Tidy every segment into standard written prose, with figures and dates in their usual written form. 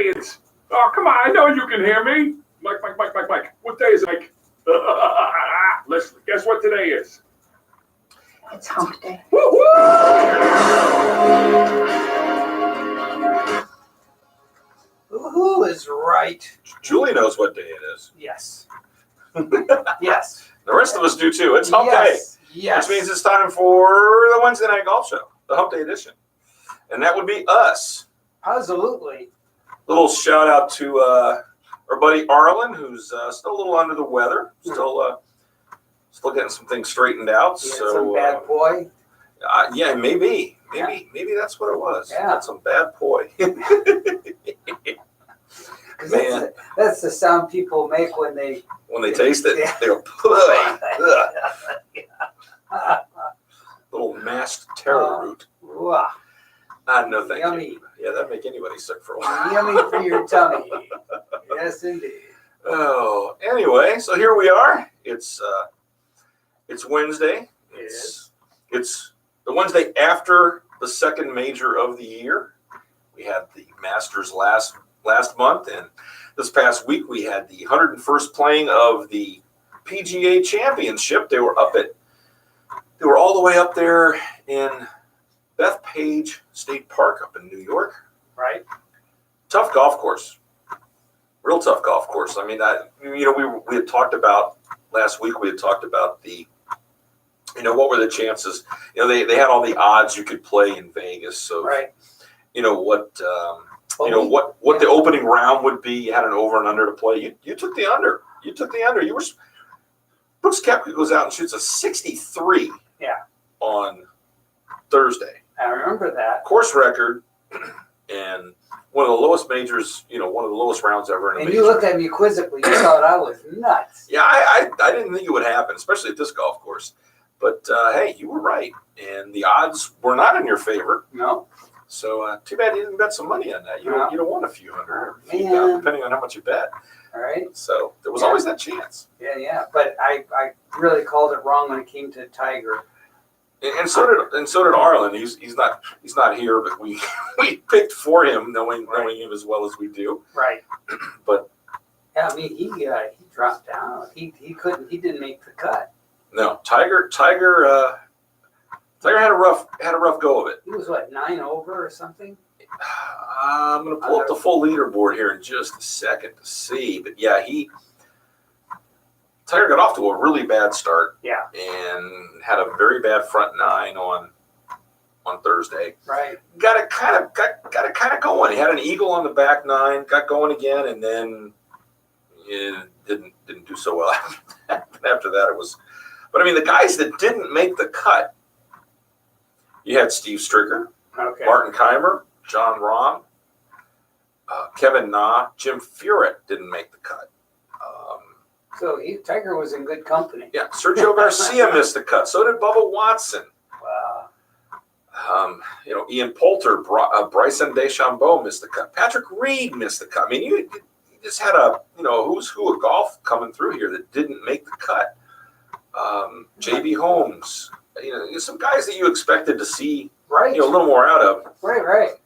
idiots. Oh, come on. I know you can hear me. Mike. What day is it, Mike? Listen, guess what today is? It's Humpday. Woo-hoo! Who is right? Julie knows what day it is. Yes. Yes. The rest of us do too. It's Hump Day. Yes. Which means it's time for the Wednesday Night Golf Show, the Hump Day edition. And that would be us. Absolutely. Little shout out to our buddy Arlen, who's still a little under the weather. Still getting some things straightened out. Yeah, so some bad boy. Yeah, maybe that's what it was. Yeah. Got some bad poi. Man, that's the sound people make when they taste it. Yeah. They go poi. Little mashed taro root. Wow. No, thank Yummy. you. Yeah, that'd make anybody sick for a while. Yummy for your tummy. Yes, indeed. Oh, anyway, so here we are. It's Wednesday. It's the Wednesday after the second major of the year. We had the Masters last month, and this past week we had the 101st playing of the PGA Championship. They were all the way up there in Bethpage State Park up in New York. Right. Tough golf course. Real tough golf course. I mean, we had talked about last week. We had talked about what were the chances? They had all the odds you could play in Vegas. So, right. What the opening round would be. You had an over and under to play. You took the under. Brooks Koepka goes out and shoots a 63. Yeah. On Thursday. I remember that. Course record and one of the lowest majors, one of the lowest rounds ever in a major. And you looked at me quizzically. You thought I was nuts. Yeah, I didn't think it would happen, especially at this golf course. But, hey, you were right. And the odds were not in your favor. No. So, too bad you didn't bet some money on that. You'd have won a few hundred, or a few Man. thousand, depending on how much you bet. All right. So, there was always that chance. Yeah. But I really called it wrong when it came to Tiger. And so did Arlen. He's not here, but we picked for him, knowing him as well as we do. Right. But yeah, I mean he dropped down. He didn't make the cut. No, Tiger had a rough go of it. He was 9 over or something. I'm gonna pull up the full leaderboard here in just a second to see, but yeah, Tiger got off to a really bad start. Yeah. And had a very bad front nine on Thursday. Right. Got it kind of going. He had an eagle on the back nine, got going again, and then didn't do so well after that. It was, but I mean, the guys that didn't make the cut, you had Steve Stricker, Martin Keimer, John Rahm, Kevin Na, Jim Furyk didn't make the cut. So Tiger was in good company. Yeah, Sergio Garcia missed the cut. So did Bubba Watson. Wow. Ian Poulter, Bryson DeChambeau missed the cut. Patrick Reed missed the cut. I mean, you just had a who's who of golf coming through here that didn't make the cut. J.B. Holmes. Some guys that you expected to see. Right. A little more out of. Right.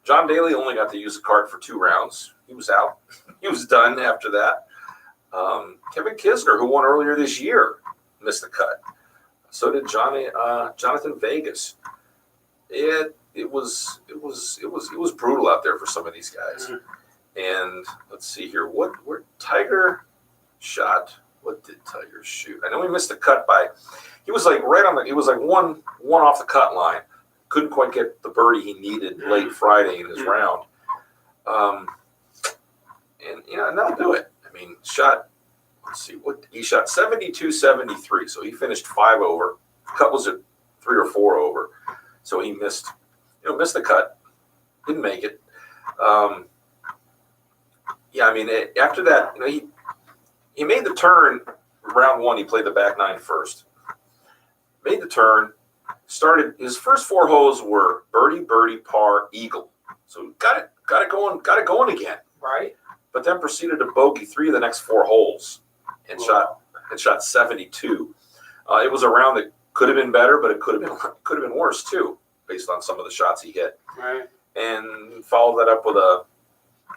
John Daly only got to use the cart for 2 rounds. He was out. He was done after that. Kevin Kisner, who won earlier this year, missed the cut. So did Jonathan Vegas. It was brutal out there for some of these guys. Mm-hmm. And let's see here, where Tiger shot. What did Tiger shoot? I know he missed the cut by. He was like right on the. He was like one off the cut line. Couldn't quite get the birdie he needed late Friday in his round. And that'll do it. I mean, let's see, he shot 72-73, so he finished 5 over. Cut was at 3 or 4 over, so he missed the cut, didn't make it. After that, he made the turn. Round 1, he played the back nine first. Made the turn. Started his first 4 holes were birdie, par, eagle. So got it going again. Right. But then proceeded to bogey 3 of the next 4 holes and shot 72. It was a round that could have been better, but it could have been worse too, based on some of the shots he hit. Right. And followed that up with a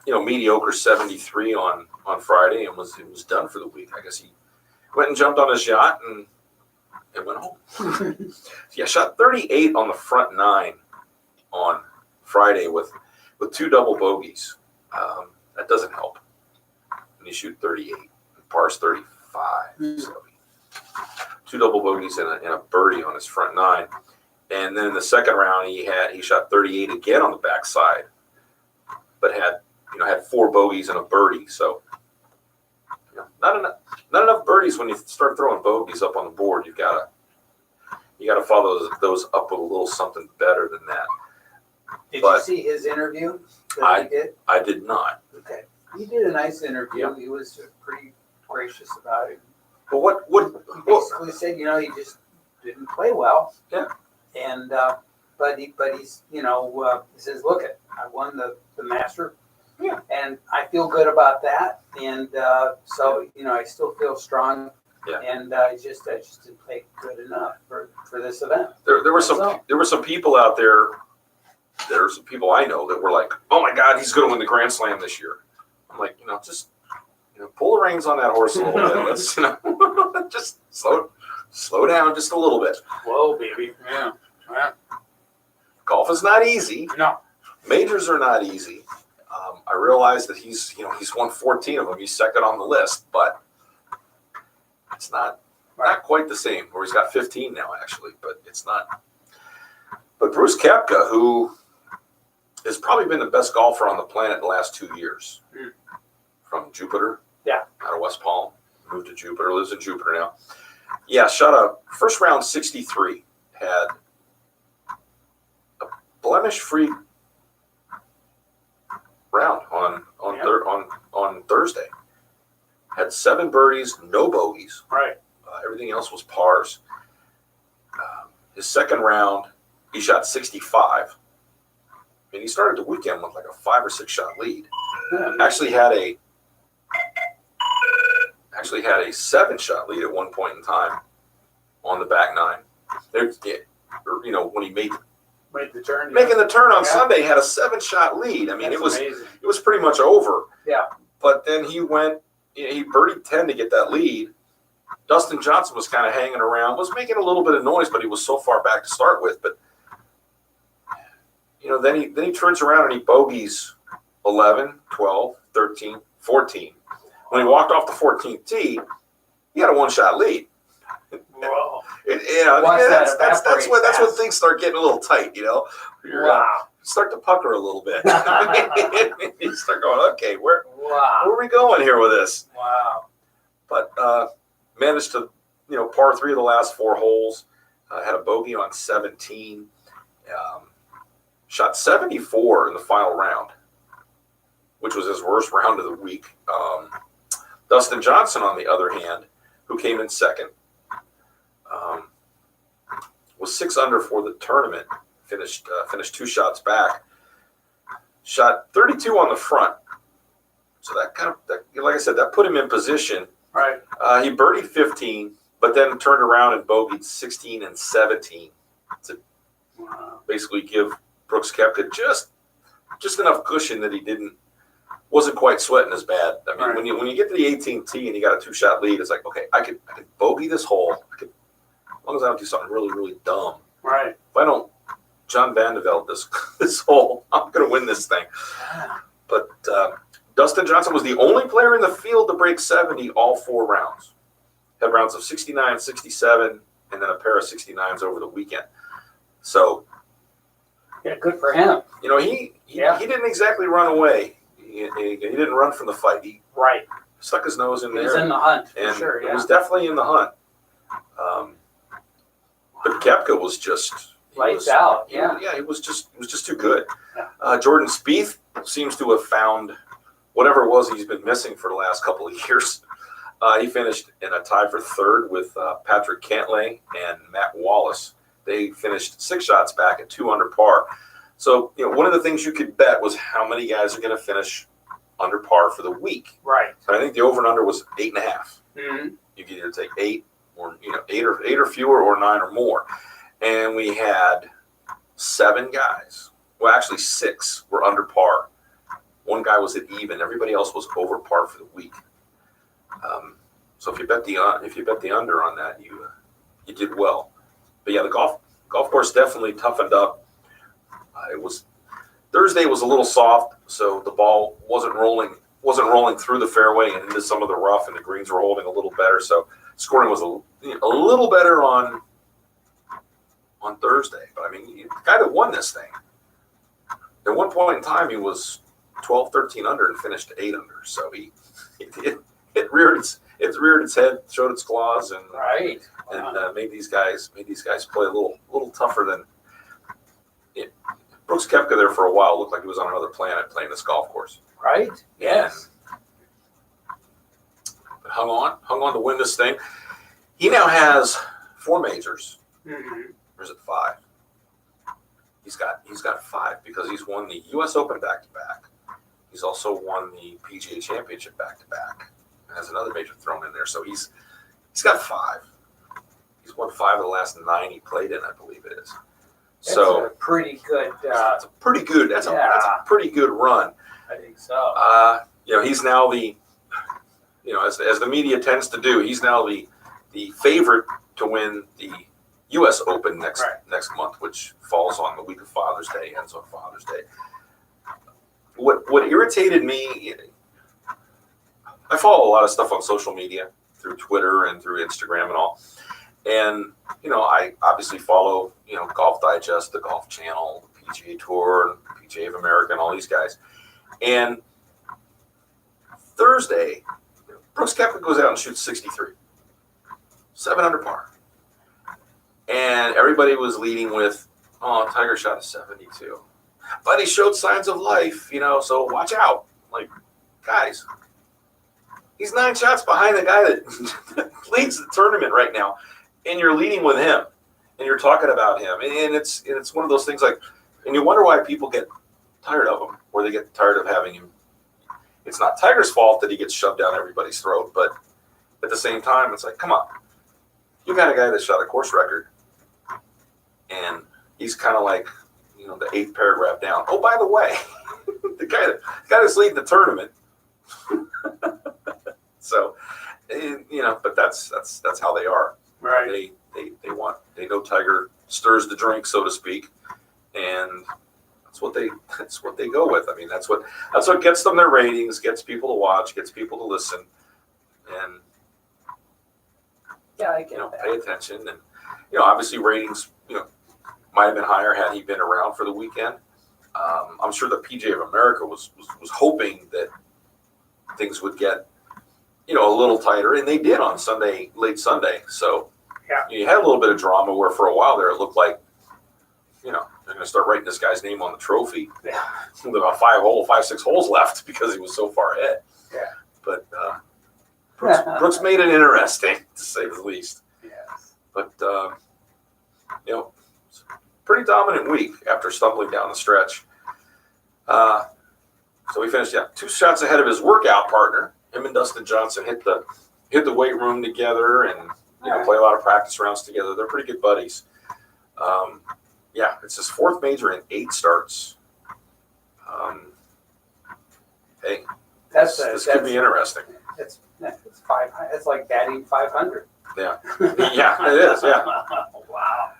mediocre 73 on Friday and was done for the week. I guess he went and jumped on his yacht and went home. Yeah, shot 38 on the front nine on Friday with two double bogeys. That doesn't help when you shoot 38. Par's 35. So two double bogeys and a birdie on his front nine. And then in the second round, he shot 38 again on the backside, but had four bogeys and a birdie. So not enough birdies when you start throwing bogeys up on the board. You gotta follow those up with a little something better than that. Did you see his interview that he did? I did not. Okay, he did a nice interview. He was pretty gracious about it. But what He basically said, he just didn't play well. Yeah. And but he's he says, look, I won the Master. Yeah. And I feel good about that. And so I still feel strong. Yeah. And I just didn't play good enough for this event. There were some people out there. There are some people I know that were like, "Oh my God, he's going to win the Grand Slam this year." I'm like, just pull the reins on that horse a little bit. Let's just slow down just a little bit. Whoa, baby. Yeah. Golf is not easy. No. Majors are not easy. I realize that he's won 14 of them. He's second on the list, but it's not quite the same. Or he's got 15 now, actually, but it's not. But Bruce Koepka, who has probably been the best golfer on the planet in the last 2 years, from Jupiter, out of West Palm, moved to Jupiter, lives in Jupiter now. Yeah, shot a first round 63, had a blemish-free round on Thursday. Had 7 birdies, no bogeys. Right. Everything else was pars. His second round, he shot 65. And he started the weekend with like a 5 or 6 shot lead. Yeah. Actually had a 7 shot lead at one point in time on the back nine. When he made the turn. making the turn on Sunday, had a 7 shot lead. I mean, That's amazing. it was pretty much over. Yeah. But then he birdied 10 to get that lead. Dustin Johnson was kind of hanging around, was making a little bit of noise, but he was so far back to start with. But then he turns around and he bogeys 11, 12, 13, 14. When he walked off the 14th tee, he had a 1-shot lead. Whoa. That's when things start getting a little tight. Wow. Start to pucker a little bit. You start going, okay, where are we going here with this? Wow. But managed to, par 3 of the last 4 holes. Had a bogey on 17. Shot 74 in the final round, which was his worst round of the week. Dustin Johnson, on the other hand, who came in second, was 6 under for the tournament. Finished 2 shots back. Shot 32 on the front. So that like I said, that put him in position. Right. He birdied 15, but then turned around and bogeyed 16 and 17 to basically give Brooks Koepka just enough cushion that he wasn't quite sweating as bad. I mean, Right. when you get to the 18th tee and you got a 2-shot lead, it's like, okay, I could bogey this hole. As long as I don't do something really, really dumb. Right. If I don't John Vandeveld this hole, I'm going to win this thing. But Dustin Johnson was the only player in the field to break 70 all 4 rounds. Had rounds of 69, 67, and then a pair of 69s over the weekend. So, yeah, good for him. he didn't exactly run away. He didn't run from the fight. He stuck his nose in He there. was in the hunt, for and sure. It Yeah. was definitely in the hunt. But Koepka was just Lights out. Yeah. Yeah, he was just too good. Yeah. Jordan Spieth seems to have found whatever it was he's been missing for the last couple of years. He finished in a tie for 3rd with Patrick Cantlay and Matt Wallace. They finished 6 shots back at 2 under par. So, one of the things you could bet was how many guys are going to finish under par for the week. Right. So I think the over and under was 8.5. Mm-hmm. You could either take 8 or 8 or fewer, or 9 or more. And we had 7 guys. Well, actually 6 were under par One guy was at even. Everybody else was over par for the week. So if you bet the under on that, you did well. But yeah, the golf course definitely toughened up. Thursday was a little soft, so the ball wasn't rolling through the fairway and into some of the rough, and the greens were holding a little better. So scoring was a little better on Thursday. But I mean, the guy that won this thing, at one point in time, he was 12, 13 under and finished 8 under. So it reared its head, showed its claws, and Right. and made these guys play a little tougher than. Brooks Koepka there for a while looked like he was on another planet playing this golf course. Right. Yes. And hung on to win this thing. He now has 4 majors. Mm-hmm. Or is it 5? He's got 5 because he's won the U.S. Open back-to-back. He's also won the PGA Championship back-to-back. And has another major thrown in there. So he's got 5. He's won 5 of the last 9 he played in, I believe it is. That's So a pretty good. that's a pretty good. That's a pretty good run. I think so. He's now as the media tends to do, he's now the favorite to win the U.S. Open next month, which falls on the week of Father's Day, ends on Father's Day. What irritated me, I follow a lot of stuff on social media through Twitter and through Instagram and all. And, I obviously follow, Golf Digest, the Golf Channel, the PGA Tour, and PGA of America, and all these guys. And Thursday, Brooks Koepka goes out and shoots 63. 7 under par. And everybody was leading with, Tiger shot a 72. But he showed signs of life, so watch out. Like, guys, he's 9 shots behind the guy that leads the tournament right now. And you're leading with him, and you're talking about him, and it's one of those things and you wonder why people get tired of him, or they get tired of having him. It's not Tiger's fault that he gets shoved down everybody's throat, but at the same time, it's like, come on, you got a guy that shot a course record, and he's kind of like, the 8th paragraph down. Oh, by the way, the guy that's leading the tournament. So, but that's how they are. Right. They know Tiger stirs the drink, so to speak, and that's what they go with. I mean, that's what gets them their ratings, gets people to watch, gets people to listen, and I get that. pay attention. And obviously ratings might have been higher had he been around for the weekend. I'm sure the PGA of America was hoping that things would get a little tighter, and they did on Sunday, late Sunday. So you had a little bit of drama where for a while there it looked like, they're going to start writing this guy's name on the trophy with about 5, 6 holes left because he was so far ahead. Yeah. But Brooks made it interesting, to say the least. Yes. But, pretty dominant week after stumbling down the stretch. So we finished 2 shots ahead of his workout partner. Him and Dustin Johnson hit the weight room together and play a lot of practice rounds together. They're pretty good buddies. It's his 4th major in 8 starts. This could be interesting. It's 500. It's like batting 500. Yeah, it is. Yeah. Wow.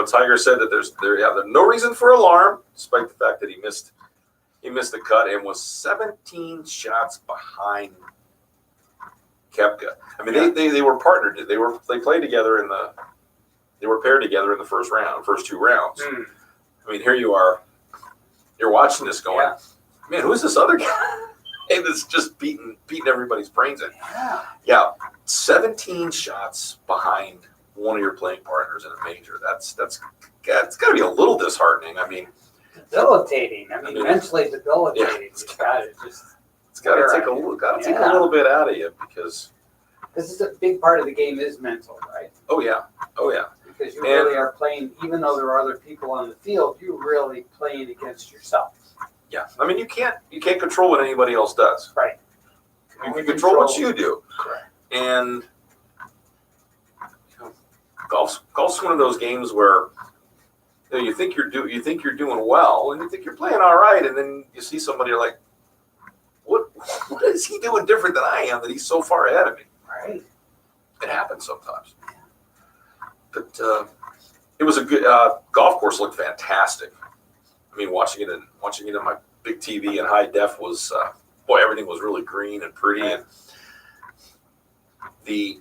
Tiger said that there's no reason for alarm, despite the fact that he missed the cut and was 17 shots behind Koepka. I mean, they were partnered. They played together they were paired together in the first 2 rounds. Mm. I mean, here you are, you're watching this going, man, who's this other guy? And it's just beating everybody's brains in. Yeah, 17 shots behind one of your playing partners in a major. It's got to be a little disheartening. I mean, debilitating. I mean, mentally debilitating. Yeah, It's got to take a little bit out of you because this is a big part of the game is mental, right? Oh yeah. Because you really are playing, even though there are other people on the field, you're really playing against yourself. Yeah, I mean, you can't control what anybody else does. Right. You can control what you do. Correct. And golf's one of those games where you think you're doing well, and you think you're playing all right, and then you see somebody you're like, what is he doing different than I am that he's so far ahead of me? Right. It happens sometimes. But it was a good golf course. Looked fantastic. I mean, watching it on my big TV in high def was boy, everything was really green and pretty, and the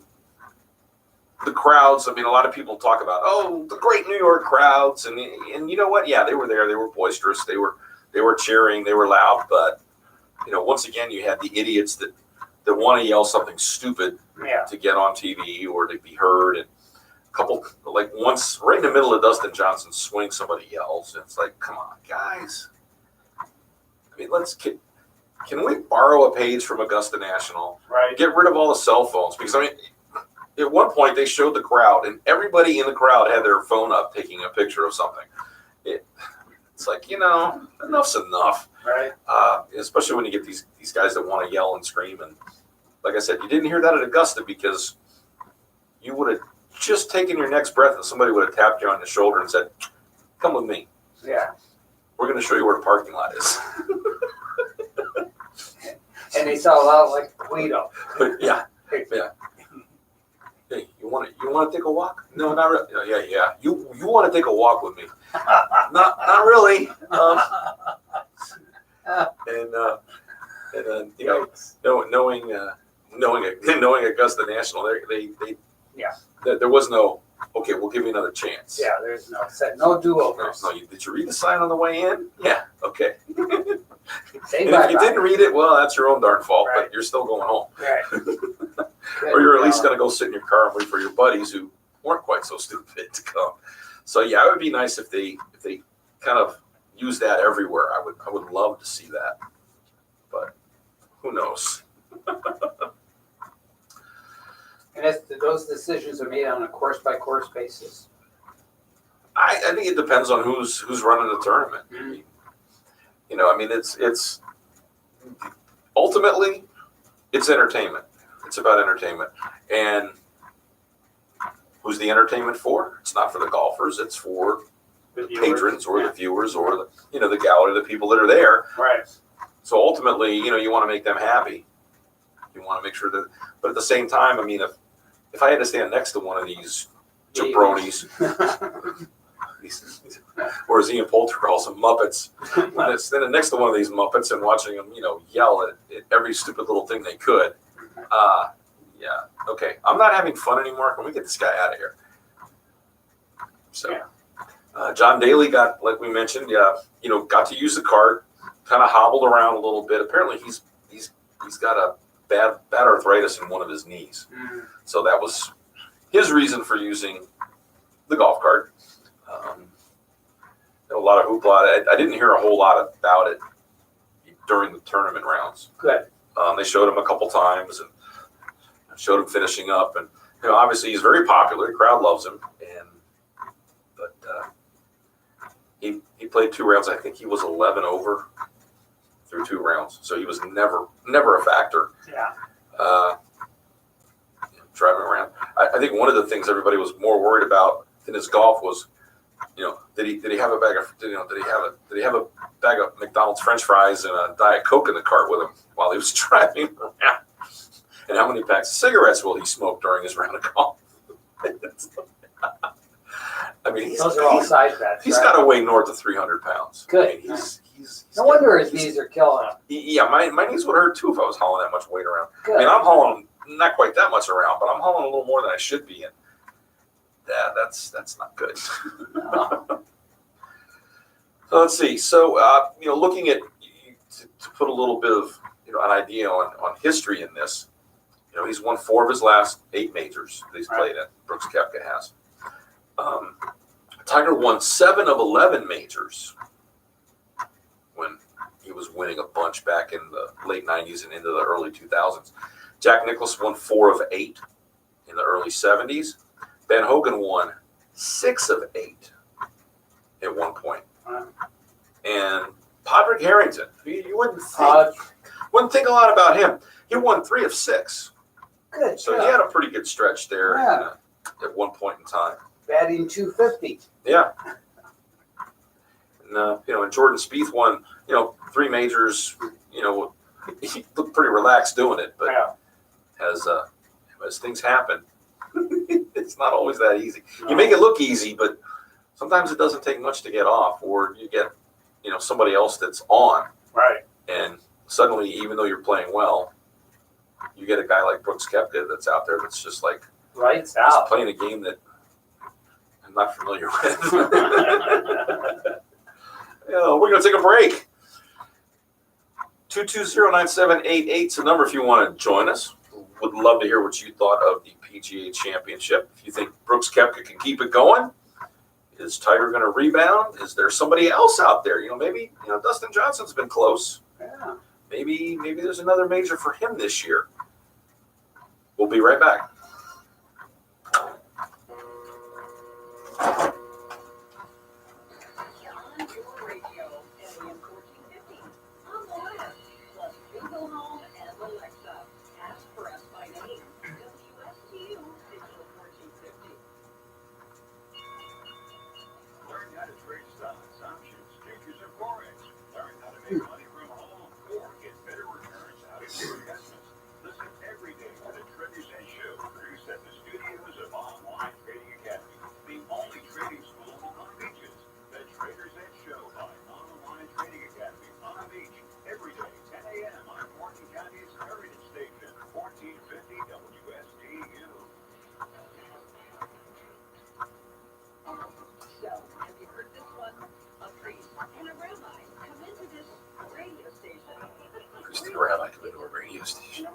crowds. I mean, a lot of people talk about the great New York crowds, and you know what? Yeah, they were there. They were boisterous. They were cheering. They were loud. But once again, you had the idiots that want to yell something stupid to get on TV or to be heard. And a couple, like once, right in the middle of Dustin Johnson's swing, somebody yells, and it's like, come on, guys. I mean, can we borrow a page from Augusta National? Right. Get rid of all the cell phones, because I mean, at one point they showed the crowd, and everybody in the crowd had their phone up taking a picture of something. It's like, enough's enough. Right. Especially when you get these guys that want to yell and scream. And like I said, you didn't hear that at Augusta because you would have just taken your next breath and somebody would have tapped you on the shoulder and said, come with me. Yeah. We're going to show you where the parking lot is. And they saw a lot like Guido. Yeah. Hey, you want to take a walk? No, not really. Yeah. You want to take a walk with me? Not really. Knowing Augusta National, there was no, okay, we'll give you another chance. Yeah, there's no do-overs. No. Did you read the sign on the way in? Yeah. Okay. Say And if you didn't read it, well, that's your own darn fault. Right. But you're still going home. Right. Or you're at least going to go sit in your car and wait for your buddies who weren't quite so stupid to come. So yeah, it would be nice if they kind of use that everywhere. I would love to see that, but who knows? And those decisions are made on a course-by-course basis. I think it depends on who's running the tournament. Mm-hmm. It's ultimately it's entertainment. It's about entertainment, and who's the entertainment for? It's not for the golfers. It's for the patrons or the viewers or the gallery, the people that are there. Right. So ultimately, you want to make them happy. You want to make sure that, but at the same time, I mean, if I had to stand next to one of these jabronis, or as Ian Poulter calls them, Muppets, standing next to one of these Muppets and watching them, yell at every stupid little thing they could. Yeah, okay. I'm not having fun anymore. Can we get this guy out of here? So, John Daly got, like we mentioned, got to use the cart, kind of hobbled around a little bit. Apparently, he's got a bad arthritis in one of his knees, so that was his reason for using the golf cart. A lot of hoopla. I didn't hear a whole lot about it during the tournament rounds. Good. They showed him a couple times and showed him finishing up, and obviously he's very popular. The crowd loves him, but he played 2 rounds. I think he was 11 over through 2 rounds, so he was never a factor. Yeah. Driving around, I think one of the things everybody was more worried about in his golf was, did he have a bag of did he have a bag of McDonald's French fries and a Diet Coke in the cart with him while he was driving around? And how many packs of cigarettes will he smoke during his round of golf? I mean, those are all side bets. He's got to weigh north of 300 pounds. Good. I mean, he's no wonder his knees are killing him. Yeah, my knees would hurt too if I was hauling that much weight around. Good. I mean, I'm hauling not quite that much around, but I'm hauling a little more than I should be. And that's not good. No. So let's see. So looking at to put a little bit of an idea on history in this. He's won 4 of his last 8 majors that he's played in. Brooks Koepka has. Tiger won 7 of 11 majors when he was winning a bunch back in the late 90s and into the early 2000s. Jack Nicklaus won 4 of 8 in the early 70s. Ben Hogan won 6 of 8 at one point. And Padraig Harrington, you wouldn't think a lot about him. He won 3 of 6. Good. So he had a pretty good stretch there at one point in time. Batting .250. Yeah. and Jordan Spieth won, 3 majors. He looked pretty relaxed doing it, but as things happen, it's not always that easy. No. You make it look easy, but sometimes it doesn't take much to get off, or you get, somebody else that's on, Right. and suddenly, even though you're playing well, you get a guy like Brooks Koepka that's out there that's just like Lights he's out. playing a game that I'm not familiar with. We're going to take a break. 220-9788 is the number if you want to join us. Would love to hear what you thought of the PGA Championship. If you think Brooks Koepka can keep it going, is Tiger going to rebound? Is there somebody else out there? Maybe Dustin Johnson's been close. Yeah. Maybe there's another major for him this year. We'll be right back. Christy Rabbi coming to a radio station.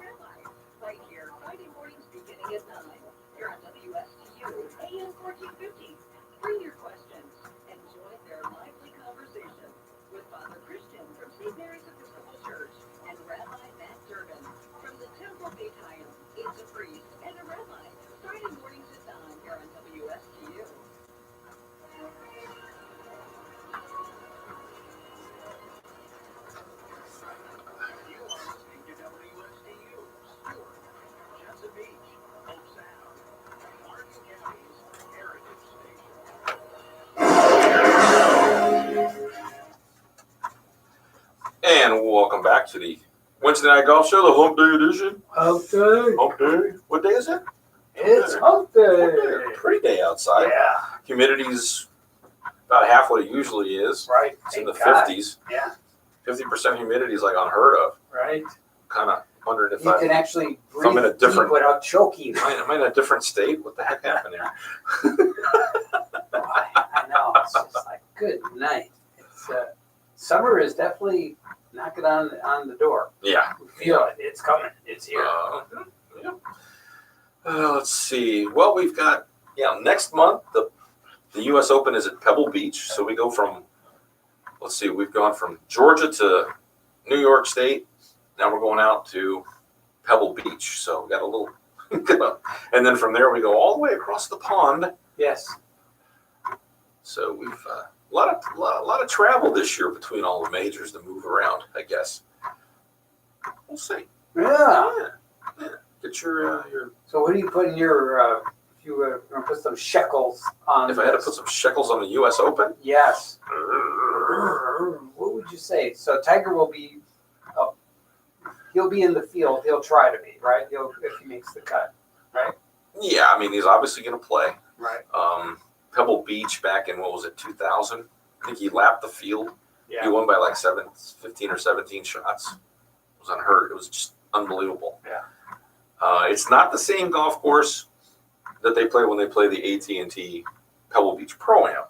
Right here, Friday mornings beginning at 9. Here on WSTU, AM 1450. Bring your questions and join their lively conversation with Father Christian from St. Mary's Episcopal Church and Rabbi Matt Durbin from the Temple B'Chaim. It's a priest and a rabbi. Friday mornings at 9 here on WSTU. And welcome back to the Wednesday Night Golf Show, the Humpday edition. Humpday. Humpday. What day is it? It's Humpday. Pretty day outside. Yeah. Humidity's about half what it usually is. Right. It's in the Thank God. 50s. Yeah. 50% humidity is like unheard of. Right. Kind of wondering if You I'm can actually I'm breathe in a different- deep without choking. am I in a different state? What the heck happened there? I know. It's just like, good night. It's summer is definitely knocking on the door. Yeah. We feel it. It's coming. It's here. Yeah. Let's see. Well, we've got next month the U.S. Open is at Pebble Beach, so we go from we've gone from Georgia to New York State. Now we're going out to Pebble Beach, so we got a little, and then from there we go all the way across the pond. Yes. So we've a lot of travel this year between all the majors to move around. I guess we'll see. Yeah. Get your. So what do you put in your? If you were going to put some shekels on. If I had to put some shekels on the U.S. Open. Yes. What would you say? So Tiger will be. He'll be in the field. He'll try to be right. If he makes the cut, right? Yeah, I mean he's obviously going to play. Right. Pebble Beach back in 2000? I think he lapped the field. Yeah. He won by like 15 or 17 shots. It was unheard. It was just unbelievable. Yeah. It's not the same golf course that they play when they play the AT&T Pebble Beach Pro-Am.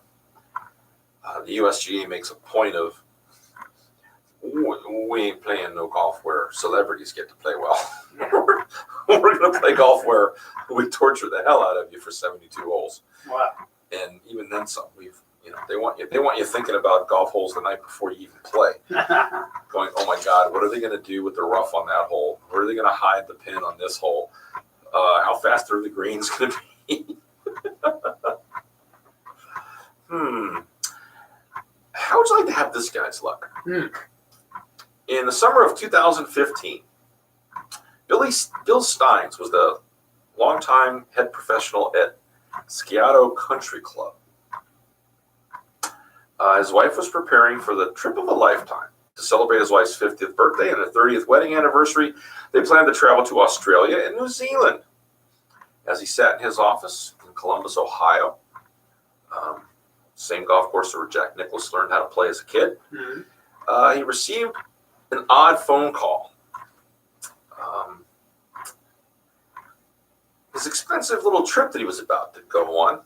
The USGA makes a point of we ain't playing no golf where celebrities get to play well. We're going to play golf where we torture the hell out of you for 72 holes. Wow. And even then some. They want you thinking about golf holes the night before you even play. Going, oh my God, what are they going to do with the rough on that hole? Where are they going to hide the pin on this hole? How fast are the greens going to be? How would you like to have this guy's luck? In the summer of 2015, Bill Steins was the longtime head professional at Sciato Country Club. His wife was preparing for the trip of a lifetime. To celebrate his wife's 50th birthday and her 30th wedding anniversary, they planned to travel to Australia and New Zealand. As he sat in his office in Columbus, Ohio, same golf course where Jack Nicklaus learned how to play as a kid, he received an odd phone call. His expensive little trip that he was about to go on,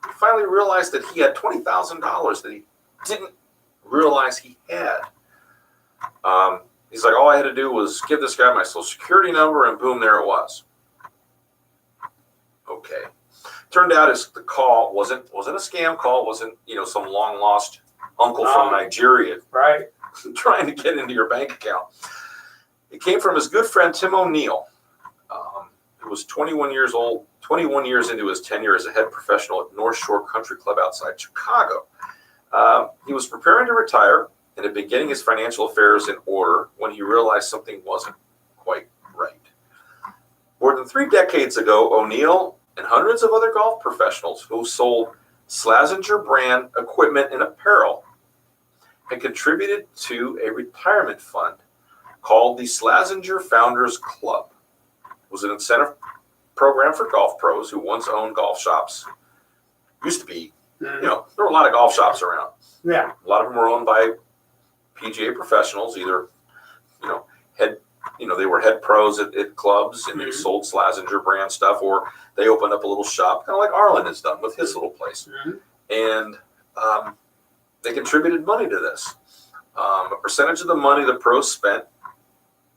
he finally realized that he had $20,000 that he didn't realize he had. He's like, all I had to do was give this guy my social security number, and boom, there it was. Okay. Turned out the call wasn't a scam call, wasn't some long lost uncle from Nigeria, right, trying to get into your bank account. It came from his good friend Tim O'Neill, who was 21 years old, 21 years into his tenure as a head professional at North Shore Country Club outside Chicago. He was preparing to retire and had been getting his financial affairs in order when he realized something wasn't quite right. More than 3 decades ago, O'Neill and hundreds of other golf professionals who sold Slazenger brand equipment and apparel had contributed to a retirement fund called the Slazenger Founders Club. It was an incentive program for golf pros who once owned golf shops. Used to be, there were a lot of golf shops around. Yeah. A lot of them were owned by PGA professionals, either, they were head pros at clubs and they sold Slazenger brand stuff, or they opened up a little shop, kind of like Arlen has done with his little place. And they contributed money to this. A percentage of the money the pros spent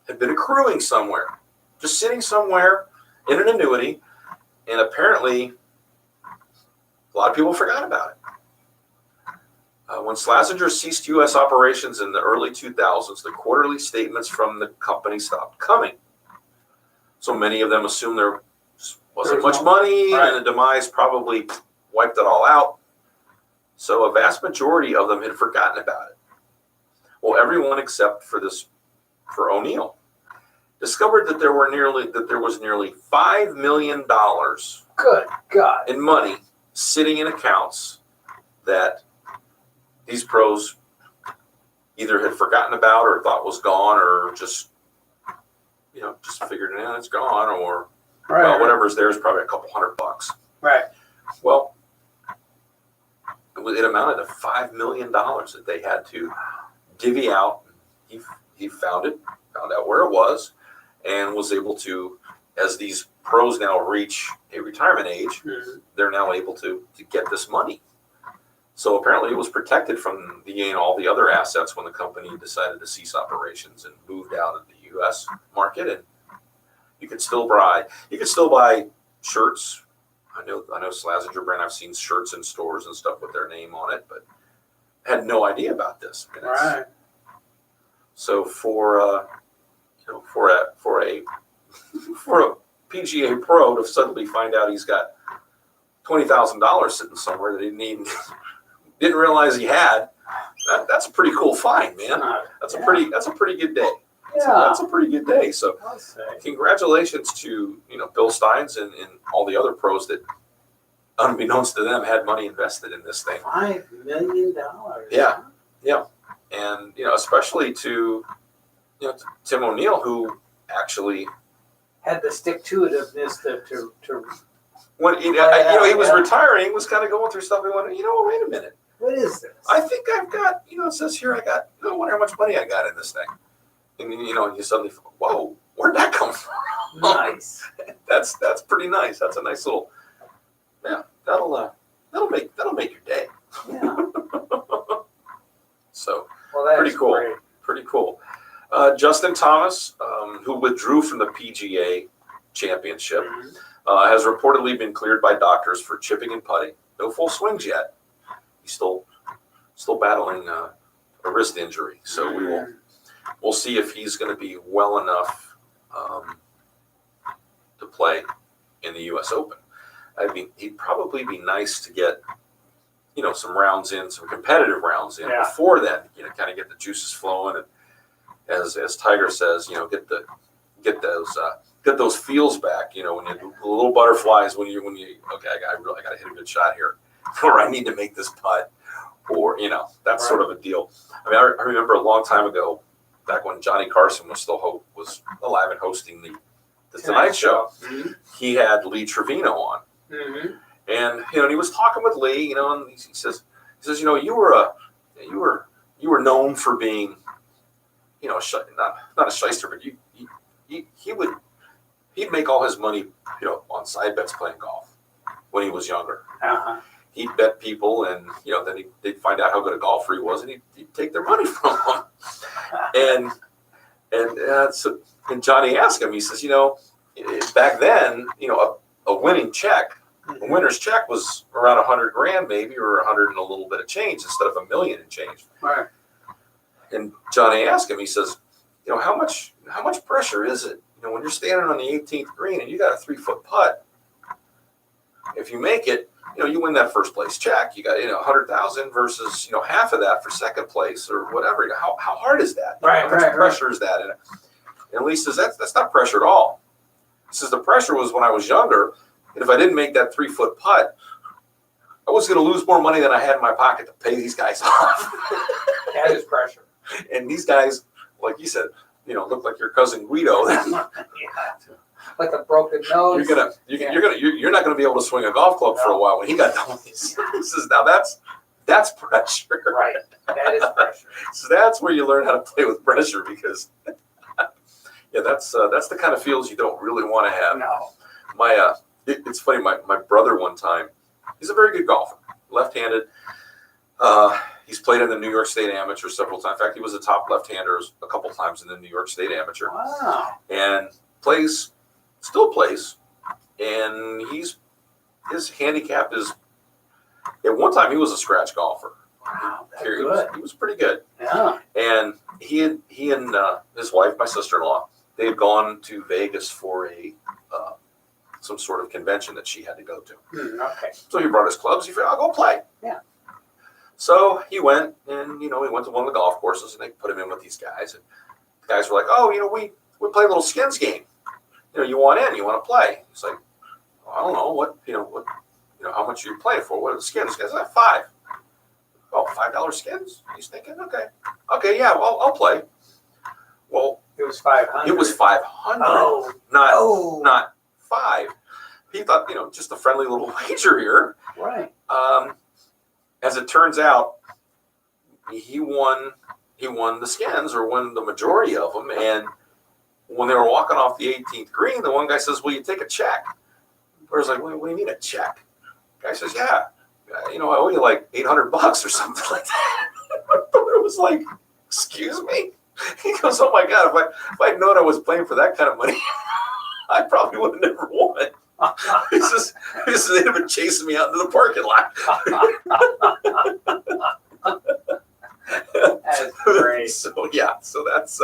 had been accruing somewhere, just sitting somewhere in an annuity, and apparently a lot of people forgot about it. When Slazenger ceased U.S. operations in the early 2000s, the quarterly statements from the company stopped coming. So many of them assumed there wasn't much money, and the demise probably wiped it all out. So a vast majority of them had forgotten about it. Well, everyone except for O'Neill discovered that there was nearly $5 million Good God. in money sitting in accounts that these pros either had forgotten about or thought was gone, or just figured it's gone, or whatever's there is probably a couple $100. Right. Well, it amounted to $5 million that they had to divvy out. He found out where it was, and was able to, as these pros now reach a retirement age, they're now able to get this money. So apparently it was protected from all the other assets when the company decided to cease operations and moved out of the U.S. market. And you could still buy shirts. I know Slazenger brand. I've seen shirts in stores and stuff with their name on it, but had no idea about this. Right. So for a PGA pro to suddenly find out he's got $20,000 sitting somewhere that he didn't realize he had, that's a pretty cool find, man. That's a pretty good day. That's a pretty good day. So congratulations to Bill Steins and all the other pros that, unbeknownst to them, had money invested in this thing. $5 million. Yeah. And especially to Tim O'Neill, who actually had the stick-to-itiveness to when he was retiring, he was kind of going through stuff. He went, wait a minute. What is this? I think I've got, it says here I wonder how much money I got in this thing. And you suddenly, whoa, where'd that come from? Nice. That's pretty nice. That's a nice little, that'll make your day. Yeah. So Well, pretty cool. Great. Pretty cool. Justin Thomas, who withdrew from the PGA Championship, has reportedly been cleared by doctors for chipping and putting. No full swings yet. He's still battling a wrist injury. So we'll see if he's going to be well enough to play in the U.S. Open. I mean, he'd probably be nice to get some rounds in, some competitive rounds in before then. Kind of get the juices flowing, and as Tiger says, get those feels back. When you the little butterflies when you I got to hit a good shot here, or I need to make this putt, or that's sort of a deal. I mean, I remember a long time ago, back when Johnny Carson was still was alive and hosting the Tonight Show. Mm-hmm. He had Lee Trevino on, Mm-hmm. and and he was talking with Lee, and he says, you were known for being, not a shyster, but he'd make all his money, on side bets playing golf when he was younger. Uh-huh. He'd bet people, and then they'd find out how good a golfer he was, and he'd take their money from him. And Johnny asked him. He says, back then, a winning check, a winner's check was around $100,000 maybe, or 100 and a little bit of change instead of $1 million and change. Right. And Johnny asked him. He says, how much pressure is it? When you're standing on the 18th green and you got a 3-foot putt, if you make it, you win that first place check. You got 100,000 versus half of that for second place or whatever. How hard is that? How much pressure is that? And Lee says that's not pressure at all. He says the pressure was when I was younger, and if I didn't make that 3-foot putt, I was going to lose more money than I had in my pocket to pay these guys off. That is pressure. And these guys, like you said, look like your cousin Guido. Yeah. Like a broken nose. You're not gonna be able to swing a golf club for a while when he got done with these. He says, now that's pressure. Right. That is pressure. So that's where you learn how to play with pressure, because that's the kind of feels you don't really want to have. No. It's funny, my brother one time, he's a very good golfer, left-handed. He's played in the New York State Amateur several times. In fact, he was a top left-hander a couple times in the New York State Amateur. Wow. And still plays, and his handicap is, at one time he was a scratch golfer. Wow, that's good. He was pretty good. Yeah. And he and his wife, my sister-in-law, they had gone to Vegas for some sort of convention that she had to go to. Okay. So he brought his clubs. He figured, I'll go play. Yeah. So he went, and he went to one of the golf courses, and they put him in with these guys, and the guys were like, oh, we play a little skins game. You want in, you want to play. He's like, I don't know how much are you playing for? What are the skins? Guys, like $5. Oh, $5 skins? He's thinking, okay, yeah, well, I'll play. Well, it was 500. It was 500, not 5. He thought, just a friendly little wager here. Right. As it turns out, he won the skins, or won the majority of them, and when they were walking off the 18th green, the one guy says, will you take a check? I was like, what do you mean a check? The guy says, yeah, I owe you like $800 or something like that. My brother was like, excuse me? He goes, oh my God, if I'd known I was playing for that kind of money, I probably would have never won. He says, they'd have been chasing me out into the parking lot. That's great. So that's...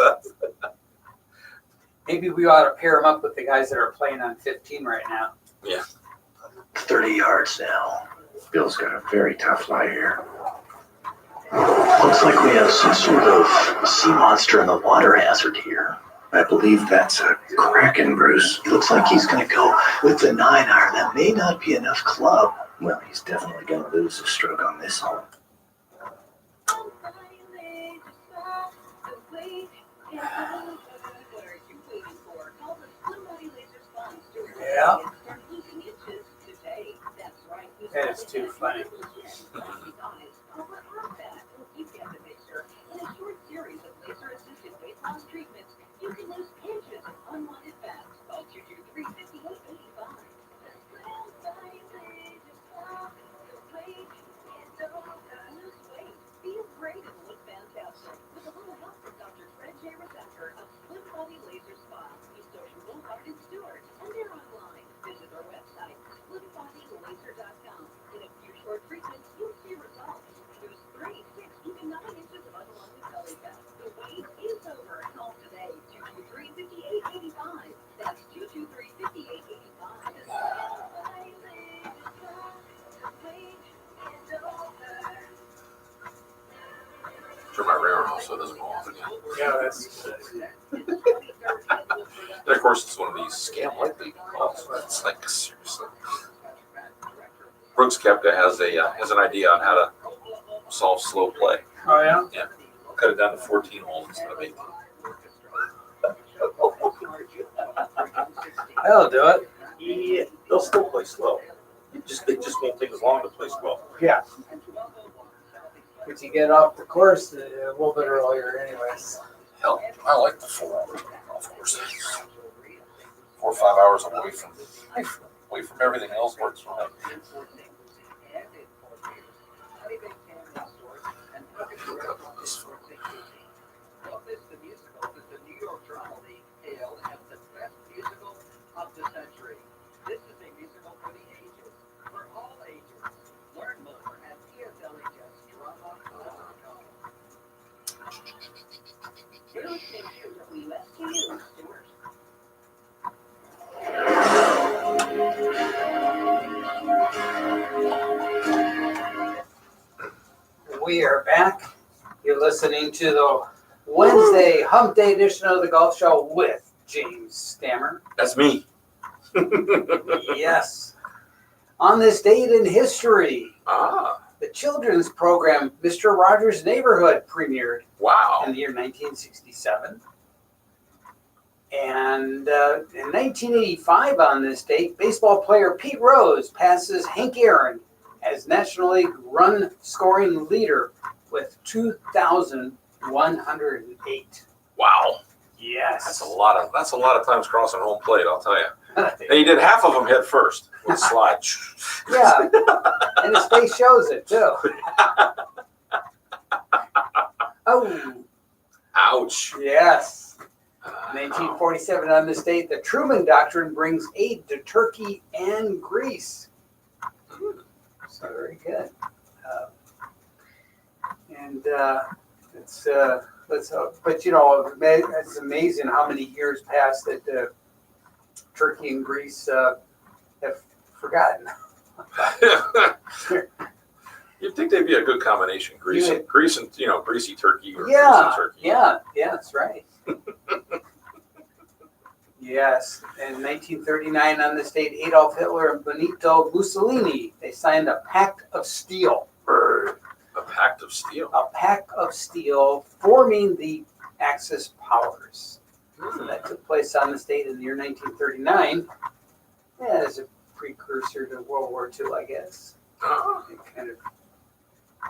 Maybe we ought to pair them up with the guys that are playing on 15 right now. Yeah. 30 yards now. Bill's got a very tough lie here. Looks like we have some sort of sea monster in the water hazard here. I believe that's a kraken, Bruce. Looks like he's going to go with the 9-iron. That may not be enough club. Well, he's definitely going to lose a stroke on this hole. Yeah. That is too funny. You can lose inches of unwanted fat. Call 223-5885. Lose weight. Feel great and look fantastic. With a little help from Dr. Fred J. Receptor of Slim Body Laser Spa, East Ocean Boulevard in Stewart. And they're online. Visit our website, slimbodylaser.com. In a few short treatments, you'll see results. Lose 3, 6, even 9 inches of unwanted belly fat. The wait is over. Call today, 223-5885. That's 223-5885. Turn my radar off so it doesn't go off again. Yeah, that's... And of course, it's one of these scam-likely calls. It's like, seriously. Brooks Koepka has an idea on how to solve slow play. Oh yeah. Cut it down to 14 holes instead of 18. That'll do it. Yeah, they'll still play slow. It just won't take as long to play slow. Yeah. But you get off the course a little bit earlier, anyways. Hell, I like the 4 golf course. 4 or 5 hours away from everything else works for me. Look up on this phone. The musical is the New York Drama League hailed as the best musical of the century. This is a musical for the ages, for all ages. Learn more at ESLHSDrama.com. You're listening to WSTU, Stewart. We are back. You're listening to the Wednesday Humpday edition of the Golf Show with James Stammer. That's me. Yes. On this date in history, The children's program Mr. Rogers' Neighborhood premiered wow. in the year 1967. And in 1985 on this date, baseball player Pete Rose passes Hank Aaron as National League run scoring leader with 2,108. Wow. Yes. That's a lot of times crossing home plate, I'll tell you. And he did half of them head first with slide. Yeah. And his face shows it too. Oh. Ouch. Yes. 1947 on this date, the Truman Doctrine brings aid to Turkey and Greece. So very good. But you know, it's amazing how many years passed that Turkey and Greece have forgotten. You'd think they'd be a good combination, Greece and greasy turkey or Yeah, greasy turkey. yeah, that's right. Yes, in 1939 on this date, Adolf Hitler and Benito Mussolini, they signed a Pact of Steel. A pact of steel. A Pact of Steel forming the Axis powers. So that took place on this date in the year 1939. Yeah, as a precursor to World War II, I guess. Oh. It kind of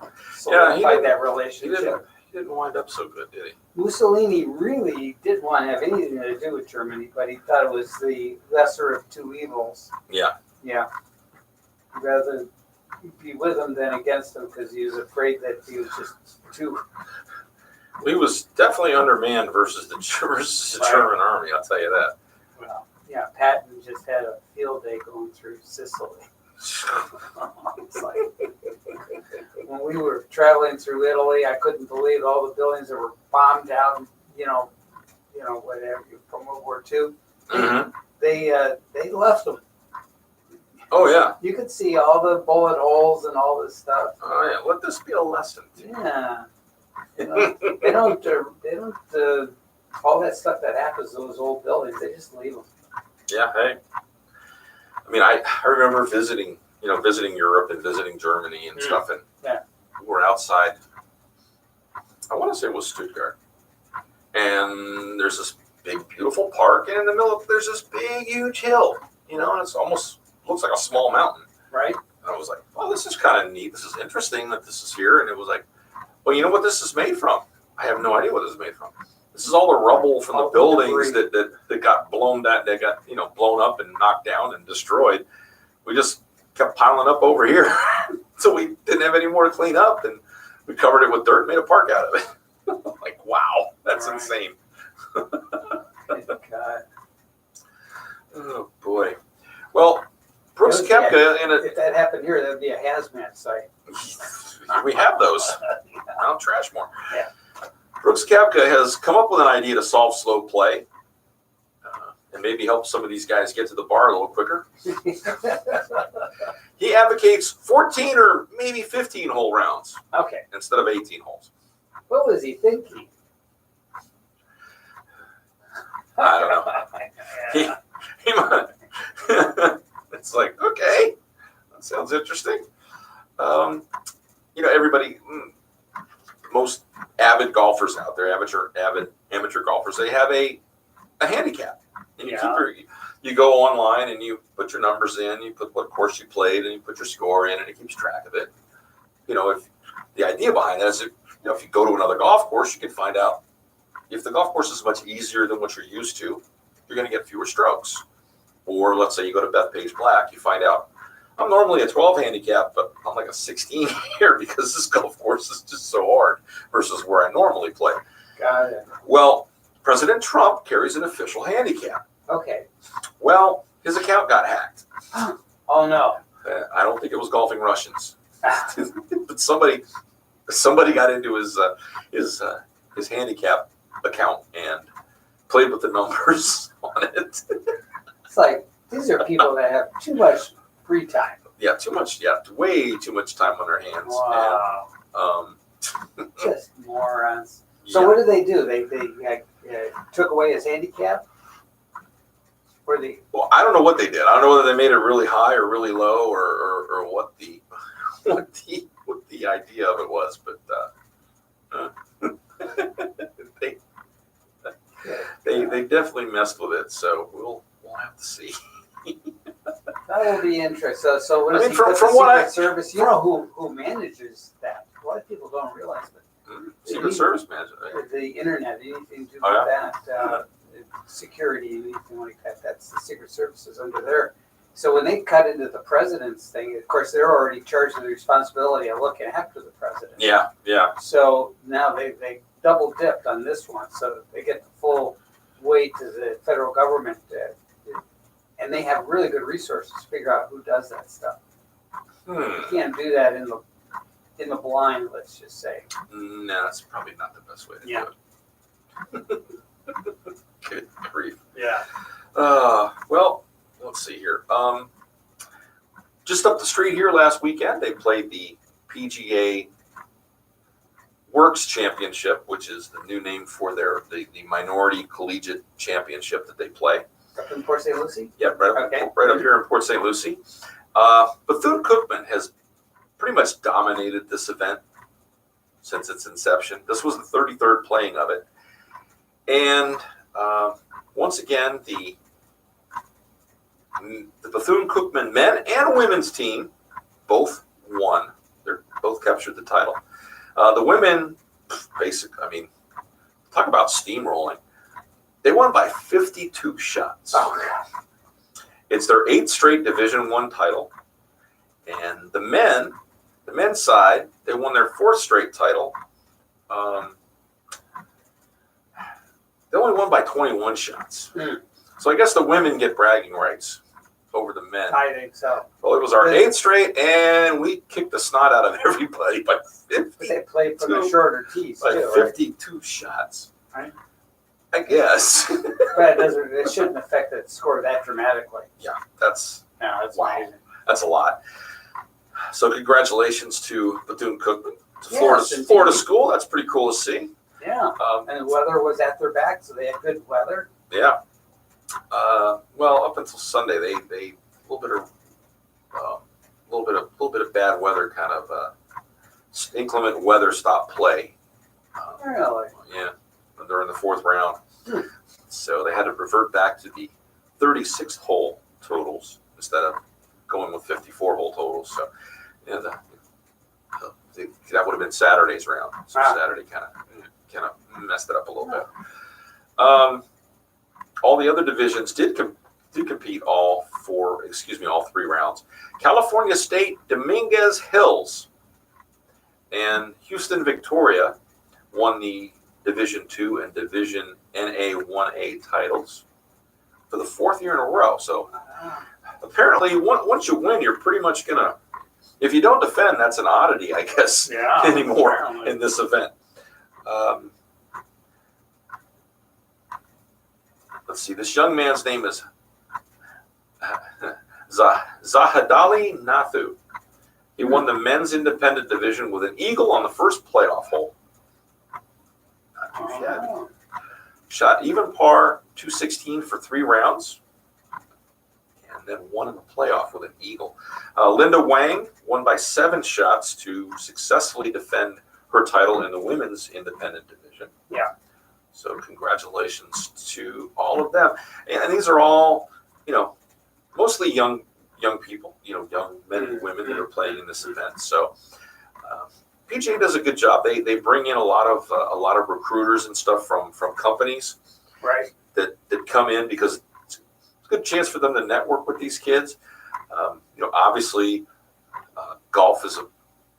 Yeah, he solidified didn't- that relationship. He didn't wind up so good, did he? Mussolini really didn't want to have anything to do with Germany, but he thought it was the lesser of two evils. Yeah. Yeah. Rather be with him than against him because he was afraid that he was just too. He was definitely undermanned versus the German army, I'll tell you that. Well, yeah, Patton just had a field day going through Sicily. It's like, when we were traveling through Italy, I couldn't believe all the buildings that were bombed out, whatever, from World War II. Mm-hmm. They left them. Oh, yeah. You could see all the bullet holes and all this stuff. Oh, yeah. Let this be a lesson. Yeah. They don't all that stuff that happens to those old buildings, they just leave them. Yeah, hey. I mean, I remember visiting Europe and visiting Germany and stuff, and we were outside, I want to say it was Stuttgart, and there's this big, beautiful park, and in the middle, there's this big, huge hill, and it's almost looks like a small mountain. Right. And I was like, oh, this is kind of neat. This is interesting that this is here. And it was like, well, you know what this is made from? I have no idea what this is made from. This is all the rubble from the buildings that got blown up and knocked down and destroyed. We just kept piling up over here. So we didn't have any more to clean up, and we covered it with dirt and made a park out of it. Like, wow, that's insane. God. Oh, boy. Well, Brooks Koepka, if that happened here, that'd be a hazmat site. we have those. I'll trash more. Yeah. Brooks Koepka has come up with an idea to solve slow play and maybe help some of these guys get to the bar a little quicker. He advocates 14 or maybe 15 hole rounds Okay. instead of 18 holes. What was he thinking? I don't know. He might. It's like, okay, that sounds interesting. Everybody, golfers, they have a handicap. And you, Yeah. you go online and you put your numbers in, you put what course you played, and you put your score in, and it keeps track of it. If the idea behind that is, if you go to another golf course, you can find out if the golf course is much easier than what you're used to, you're going to get fewer strokes. Or let's say you go to Bethpage Black, you find out I'm normally a 12 handicap, but I'm like a 16 here because this golf course is just so hard versus where I normally play. Got it. Well, President Trump carries an official handicap. Okay. Well, his account got hacked. Oh no. I don't think it was golfing Russians, but somebody got into his handicap account and played with the numbers on it. It's like these are people that have too much free time. Yeah, too much. Yeah, way too much time on their hands. Wow. And, Just morons. So yeah. what did they do? They took away his handicap? Or the Well, I don't know what they did. I don't know whether they made it really high or really low, or what the idea of it was. But they definitely messed with it. So we'll have to see. that will be interesting. So what is I mean, he from with the what Secret Service? You know who manages that? A lot of people don't realize that. Secret Service manager. The internet, anything to do Oh, with that, security, anything like that, that's the Secret Service is under there. So when they cut into the president's thing, of course, they're already charged with the responsibility of looking after the president. Yeah. So now they double dipped on this one, so they get the full weight to the federal government, and they have really good resources to figure out who does that stuff. You can't do that in the blind, let's just say. No, that's probably not the best way to do it. Good grief. Yeah. Well, let's see here. Just up the street here last weekend, they played the PGA Works Championship, which is the new name for the minority collegiate championship that they play. Up in Port St. Lucie? Yeah, right up here in Port St. Lucie. Bethune-Cookman has pretty much dominated this event since its inception. This was the 33rd playing of it. And once again, the Bethune-Cookman men and women's team both won. They both captured the title. The women, talk about steamrolling. They won by 52 shots. Oh, It's their 8th straight Division I title. And the men's side, they won their 4th straight title. They only won by 21 shots. So I guess the women get bragging rights over the men. I think so. Well, it was our 8th straight, and we kicked the snot out of everybody by 50. They played from the shorter tees, By too. 52 shots. Right. I guess. But it shouldn't affect the score that dramatically. Yeah, that's No, that's wow. amazing. That's a lot. So congratulations to Bethune-Cookman, to Yes, Florida School. That's pretty cool to see. Yeah. And the weather was at their back, so they had good weather. Yeah. Well, up until Sunday, they a little bit of bad weather, kind of inclement weather stopped play. Really? Yeah, when they're in the 4th round. So they had to revert back to the 36th hole totals instead of going with 54 hole totals. So yeah, that would have been Saturday's round. So Saturday kind of messed it up a little bit. All the other divisions did compete all 3 rounds. California State, Dominguez Hills, and Houston Victoria won the Division II and Division NA 1A titles for the 4th year in a row. So apparently, once you win, you're pretty much gonna. If you don't defend, that's an oddity, I guess, anymore apparently. in this event. Let's see. This young man's name is Zahadali Nathu. He won the men's independent division with an eagle on the first playoff hole. Not too shabby. Oh. Shot even par 216 for 3 rounds, and then won in the playoff with an eagle. Linda Wang won by 7 shots to successfully defend her title in the women's independent division. Yeah. So congratulations to all of them. And these are all, mostly young people, young men and women that are playing in this event. So PGA does a good job. They bring in a lot of recruiters and stuff from companies, Right. that come in because it's a good chance for them to network with these kids. Obviously, golf is a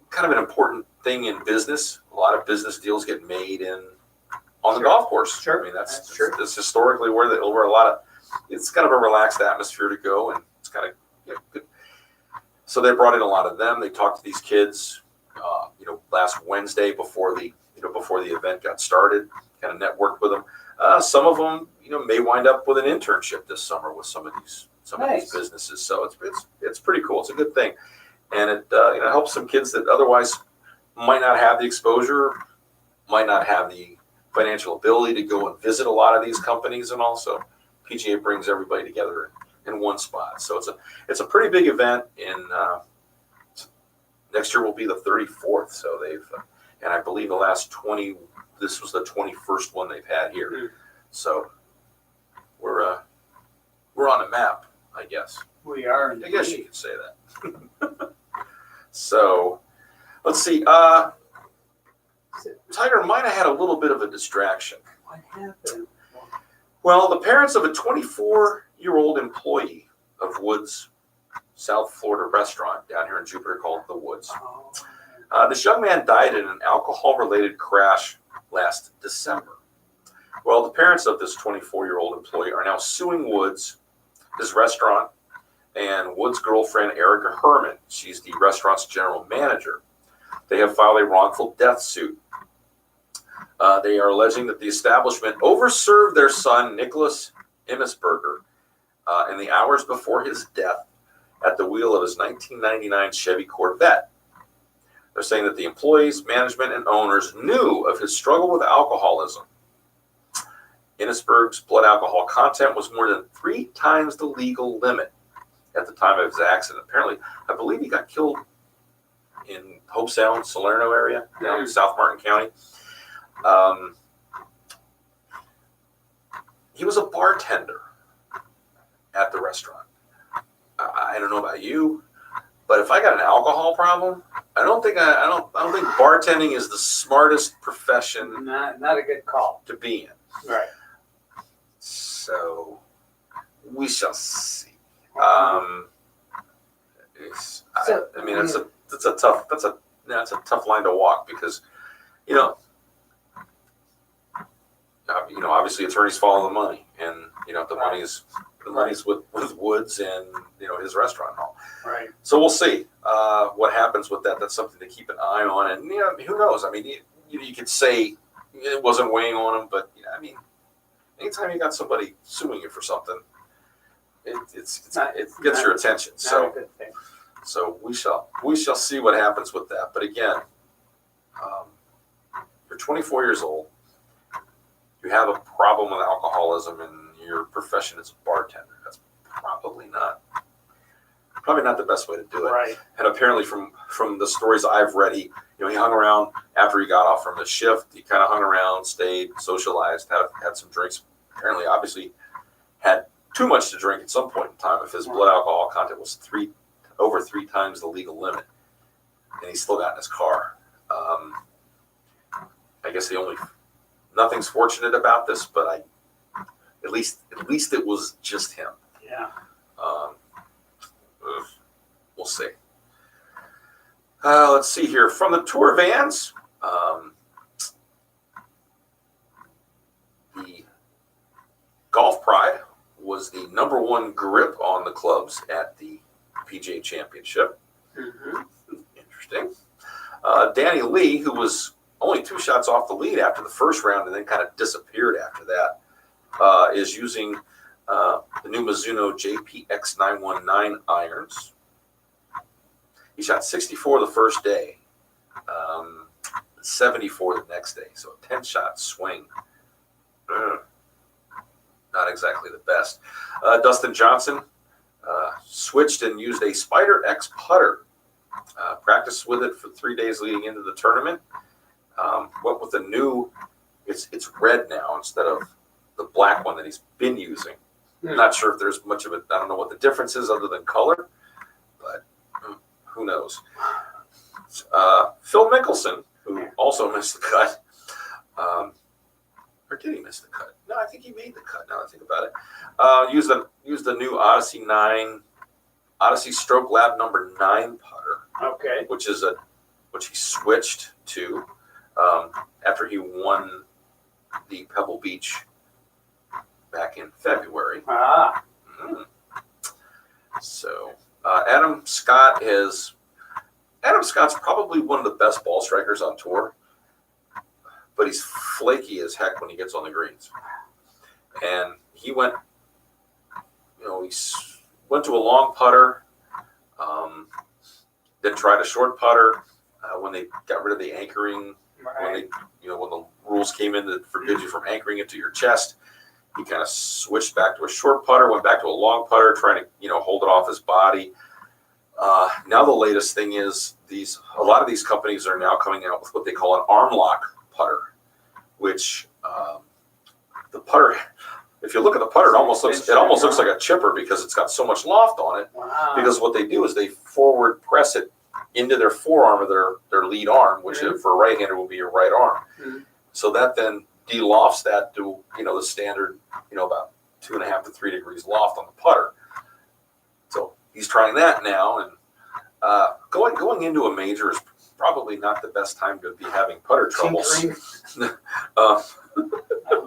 kind of an important thing in business. A lot of business deals get made on the golf course. Sure. I mean, that's true. That's historically where a lot of, it's kind of a relaxed atmosphere to go, and it's kind of good. So they brought in a lot of them. They talked to these kids, last Wednesday before the event got started. Kind of networked with them. Some of them, may wind up with an internship this summer with some of these businesses. So it's pretty cool. It's a good thing, and it helps some kids that otherwise might not have the exposure, might not have the financial ability to go and visit a lot of these companies, and also PGA brings everybody together in one spot. So it's a pretty big event. Next year will be the 34th. So and I believe this was the 21st one they've had here. So we're on the map, I guess. We are. I guess you could say that. So let's see. Tiger might have had a little bit of a distraction. What happened? Well, the parents of a 24-year-old employee of Woods South Florida restaurant down here in Jupiter called The Woods. This young man died in an alcohol-related crash last December. Well, the parents of this 24-year-old employee are now suing Woods, his restaurant, and Woods' girlfriend, Erica Herman. She's the restaurant's general manager. They have filed a wrongful death suit. They are alleging that the establishment overserved their son, Nicholas Immisberger, in the hours before his death at the wheel of his 1999 Chevy Corvette. They're saying that the employees, management, and owners knew of his struggle with alcoholism. Immisberger's blood alcohol content was more than 3 times the legal limit at the time of his accident. Apparently, I believe he got killed in Hope Sound, Salerno area, down in South Martin County. He was a bartender at the restaurant. I don't know about you, but if I got an alcohol problem, I don't think bartending is the smartest profession. Not a good call to be in. Right. So we shall see. It's a tough line to walk because, obviously attorneys follow the money, and the money's with Woods and his restaurant and all. Right. So we'll see what happens with that. That's something to keep an eye on, and who knows? I mean, you could say it wasn't weighing on him, but anytime you got somebody suing you for something, it gets your attention. Not a good thing. So we shall see what happens with that. But again, you're 24 years old. You have a problem with alcoholism in your profession as a bartender. That's probably not the best way to do it. Right. And apparently, from the stories I've read, he hung around after he got off from the shift. He kind of hung around, stayed, socialized, had some drinks. Apparently, obviously, had too much to drink at some point in time. If his blood alcohol content was over 3 times the legal limit, and he still got in his car. I guess nothing's fortunate about this, but at least it was just him. Yeah. We'll see. Let's see here from the Tour Vans. The Golf Pride was the #1 grip on the clubs at the PGA Championship. Mm-hmm. Interesting. Danny Lee, who was only 2 shots off the lead after the first round and then kind of disappeared after that, is using the new Mizuno JPX 919 irons. He shot 64 the first day, 74 the next day, so a 10-shot swing. Not exactly the best. Dustin Johnson switched and used a Spider X putter. Practiced with it for 3 days leading into the tournament. Went with a new it's red now instead of the black one that he's been using. I'm not sure if there's much of it. I don't know what the difference is other than color, but who knows? Phil Mickelson, who also missed the cut, or did he miss the cut? No, I think he made the cut. Now I think about it, used the new Odyssey Stroke Lab number 9 putter. Okay. Which he switched to after he won the Pebble Beach back in February. Ah. So Adam Scott's probably one of the best ball strikers on tour, but he's flaky as heck when he gets on the greens. And he went to a long putter, then tried a short putter when they got rid of the anchoring. Right. When the rules came in that forbid you from anchoring it to your chest, he kind of switched back to a short putter, went back to a long putter, trying to hold it off his body. Now the latest thing is a lot of these companies are now coming out with what they call an arm lock putter, which the putter, if you look at the putter, it almost looks like a chipper because it's got so much loft on it. Wow. Because what they do is they forward press it into their forearm of their lead arm, which for a right-hander will be your right arm. Mm-hmm. So that then de-lofts that to the standard about 2.5 to 3 degrees loft on the putter. So he's trying that now, and going into a major is probably not the best time to be having putter troubles. Oh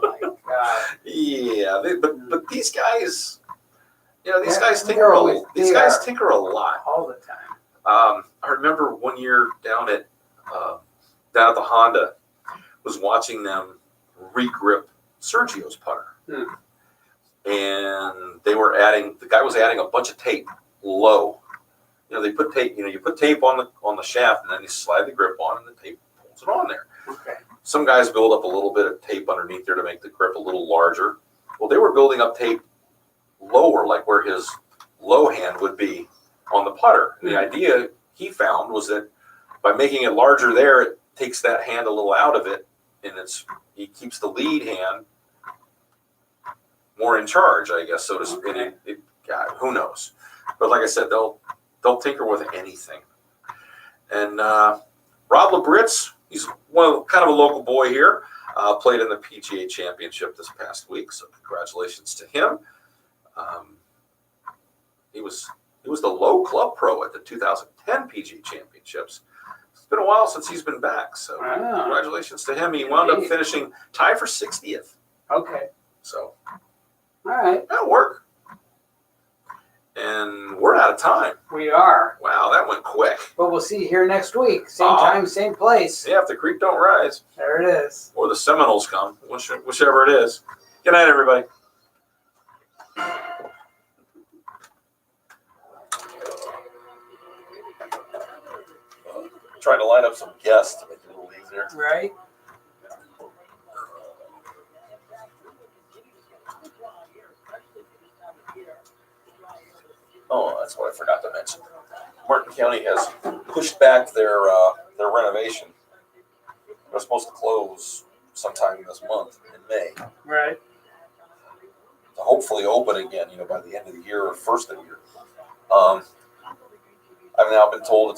my God. Yeah, but these guys, these Yeah, guys they're always tinker a lot. all the time. I remember one year down at the Honda, was watching them re-grip Sergio's putter. And the guy was adding a bunch of tape low. They put tape, you put tape on the shaft and then you slide the grip on and the tape holds it on there. Okay. Some guys build up a little bit of tape underneath there to make the grip a little larger. Well, they were building up tape lower, like where his low hand would be on the putter. And the idea he found was that by making it larger there, it takes that hand a little out of it, and he keeps the lead hand more in charge, I guess, so to speak. Okay. God, who knows? But like I said, they'll tinker with anything. And Rob Labritz, he's kind of a local boy here. Played in the PGA Championship this past week, so congratulations to him. He was the low club pro at the 2010 PGA Championships. It's been a while since he's been back, so congratulations to him. He wound up finishing tied for 60th. Okay. So All right. that'll work. And we're out of time. We are. Wow, that went quick. But we'll see you here next week. Same time, same place. Yeah, if the creek don't rise. There it is. Or the Seminoles come, whichever it is. Good night, everybody. Trying to line up some guests to make it a little easier. Right? Oh, that's what I forgot to mention. Martin County has pushed back their renovation. They're supposed to close sometime this month in May. Right. To hopefully open again, by the end of the year or first of the year. I've now been told it's